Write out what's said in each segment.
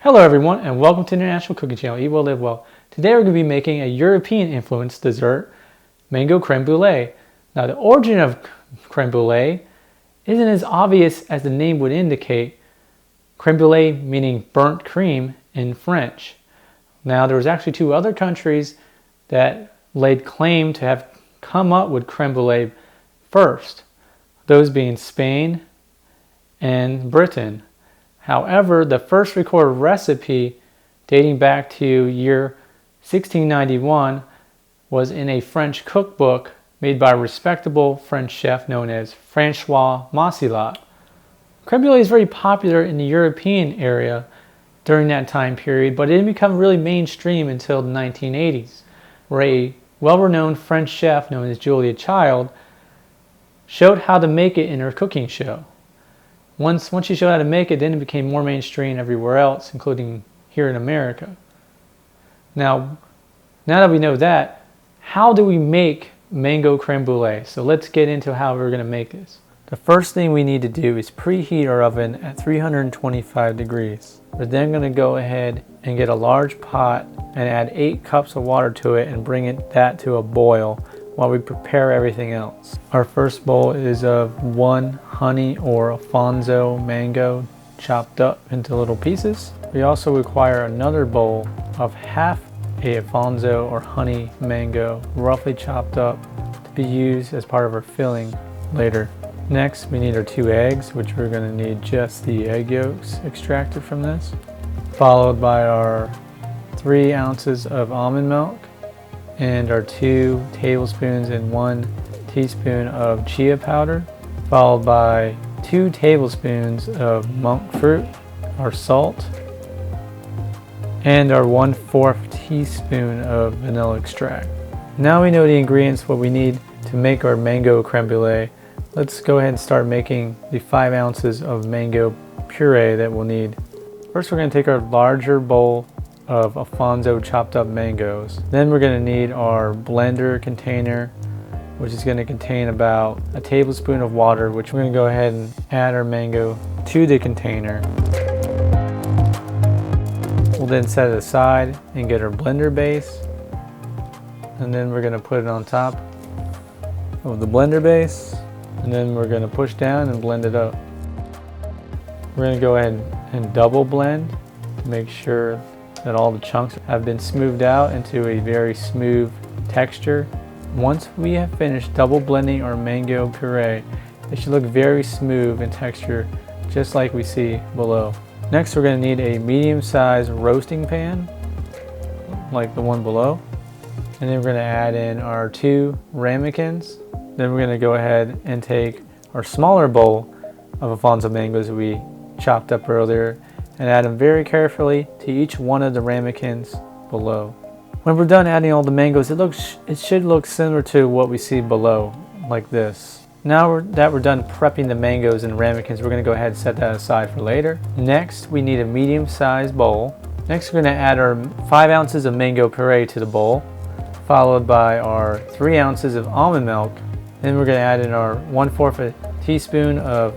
Hello everyone and welcome to International Cooking Channel, Eat Well Live Well. Today we're going to be making a European influenced dessert, Mango Creme Brulee. Now the origin of Creme Brulee isn't as obvious as the name would indicate. Creme Brulee meaning burnt cream in French. Now there was actually two other countries that laid claim to have come up with Creme Brulee first. Those being Spain and Britain. However, the first recorded recipe dating back to year 1691 was in a French cookbook made by a respectable French chef known as François Massialot. Creme Brûlée is very popular in the European area during that time period, but it didn't become really mainstream until the 1980s, where a well-renowned French chef known as Julia Child showed how to make it in her cooking show. Once she showed how to make it, then it became more mainstream everywhere else, including here in America. Now that we know that, how do we make mango creme brulee? So let's get into how we're going to make this. The first thing we need to do is preheat our oven at 325 degrees. We're then going to go ahead and get a large pot and add 8 cups of water to it and bring that to a boil while we prepare everything else. Our first bowl is of 1 honey or Alfonso mango chopped up into little pieces. We also require another bowl of half a Alfonso or honey mango roughly chopped up to be used as part of our filling later. Next, we need our 2 eggs, which we're going to need just the egg yolks extracted from this, followed by our 3 ounces of almond milk and our 2 tablespoons and 1 teaspoon of chia powder, followed by 2 tablespoons of monk fruit, our salt, and our 1/4 teaspoon of vanilla extract. Now we know the ingredients, what we need to make our mango creme brulee. Let's go ahead and start making the 5 ounces of mango puree that we'll need. First, we're going to take our larger bowl of Alfonso chopped up mangoes. Then we're going to need our blender container, which is going to contain about a tablespoon of water, which we're going to go ahead and add our mango to the container. We'll then set it aside and get our blender base, and then we're going to put it on top of the blender base, and then we're going to push down and blend it up. We're going to go ahead and double blend to make sure that all the chunks have been smoothed out into a very smooth texture. Once we have finished double blending our mango puree, it should look very smooth in texture, just like we see below. Next, we're going to need a medium-sized roasting pan, like the one below. And then we're going to add in our 2 ramekins. Then we're going to go ahead and take our smaller bowl of Alfonso mangoes that we chopped up earlier and add them very carefully to each one of the ramekins below. When we're done adding all the mangoes, it should look similar to what we see below, like this. Now that we're done prepping the mangoes and ramekins, we're going to go ahead and set that aside for later. Next, we need a medium-sized bowl. Next, we're going to add our 5 ounces of mango puree to the bowl, followed by our 3 ounces of almond milk. Then we're going to add in our 1/4 teaspoon of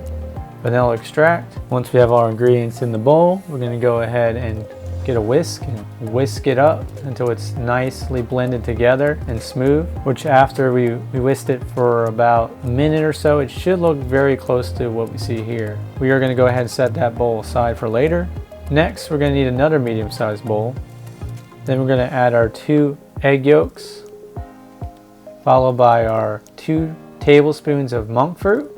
vanilla extract. Once we have our ingredients in the bowl, we're going to go ahead and get a whisk and whisk it up until it's nicely blended together and smooth, which after we whisked it for about a minute or so, it should look very close to what we see here. We are going to go ahead and set that bowl aside for later. Next, we're going to need another medium-sized bowl. Then we're going to add our 2 egg yolks, followed by our 2 tablespoons of monk fruit,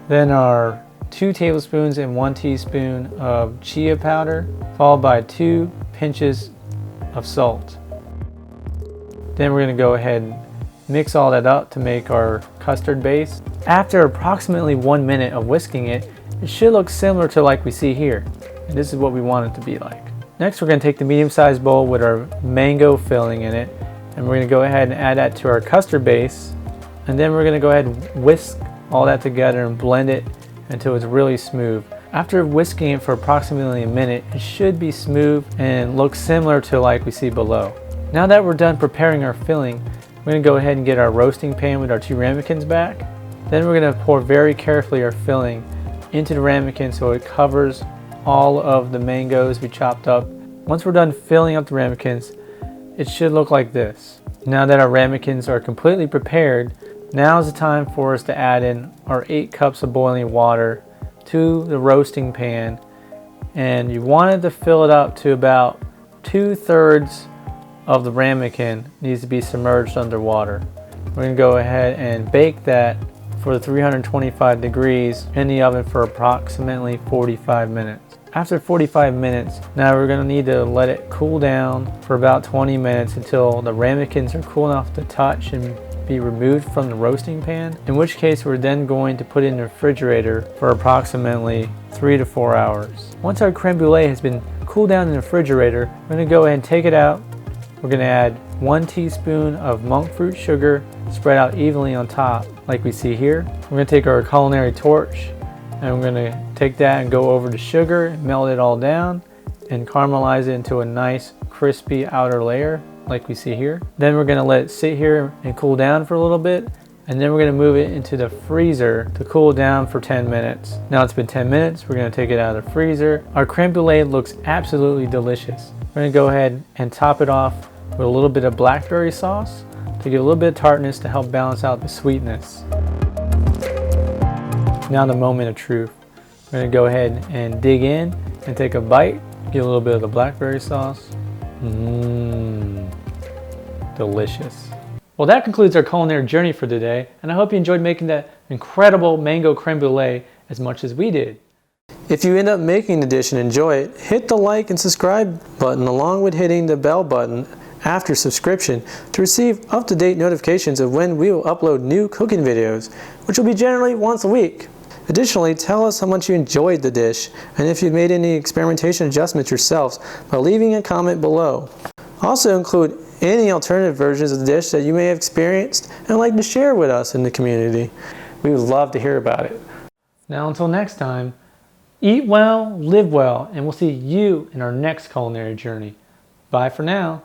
then our 2 tablespoons and 1 teaspoon of chia powder, followed by 2 pinches of salt. Then we're going to go ahead and mix all that up to make our custard base. After approximately 1 minute of whisking it, it should look similar to like we see here. And this is what we want it to be like. Next, we're going to take the medium-sized bowl with our mango filling in it, and we're going to go ahead and add that to our custard base. And then we're going to go ahead and whisk all that together and blend it until it's really smooth. After whisking it for approximately a minute, it should be smooth and look similar to like we see below. Now that we're done preparing our filling, we're going to go ahead and get our roasting pan with our 2 ramekins back. Then we're going to pour very carefully our filling into the ramekin so it covers all of the mangoes we chopped up. Once we're done filling up the ramekins, it should look like this. Now that our ramekins are completely prepared, now is the time for us to add in our 8 cups of boiling water to the roasting pan. And you wanted to fill it up to about 2/3 of the ramekin needs to be submerged underwater. We're going to go ahead and bake that for 325 degrees in the oven for approximately 45 minutes. After 45 minutes, now we're going to need to let it cool down for about 20 minutes until the ramekins are cool enough to touch and be removed from the roasting pan, in which case we're then going to put it in the refrigerator for approximately 3 to 4 hours. Once our creme brulee has been cooled down in the refrigerator, we're going to go ahead and take it out. We're going to add 1 teaspoon of monk fruit sugar spread out evenly on top like we see here. We're going to take our culinary torch and we're going to take that and go over the sugar, melt it all down, and caramelize it into a nice crispy outer layer like we see here. Then we're going to let it sit here and cool down for a little bit, and then we're going to move it into the freezer to cool down for 10 minutes. Now it's been 10 minutes, we're going to take it out of the freezer. Our creme brulee looks absolutely delicious. We're going to go ahead and top it off with a little bit of blackberry sauce to give a little bit of tartness to help balance out the sweetness. Now the moment of truth. We're going to go ahead and dig in and take a bite, get a little bit of the blackberry sauce. Delicious. Well, that concludes our culinary journey for today, and I hope you enjoyed making that incredible mango creme brulee as much as we did. If you end up making the dish and enjoy it, hit the like and subscribe button along with hitting the bell button after subscription to receive up-to-date notifications of when we will upload new cooking videos, which will be generally once a week. Additionally, tell us how much you enjoyed the dish and if you've made any experimentation adjustments yourselves by leaving a comment below. Also include any alternative versions of the dish that you may have experienced and like to share with us in the community. We would love to hear about it. Now until next time, eat well, live well, and we'll see you in our next culinary journey. Bye for now.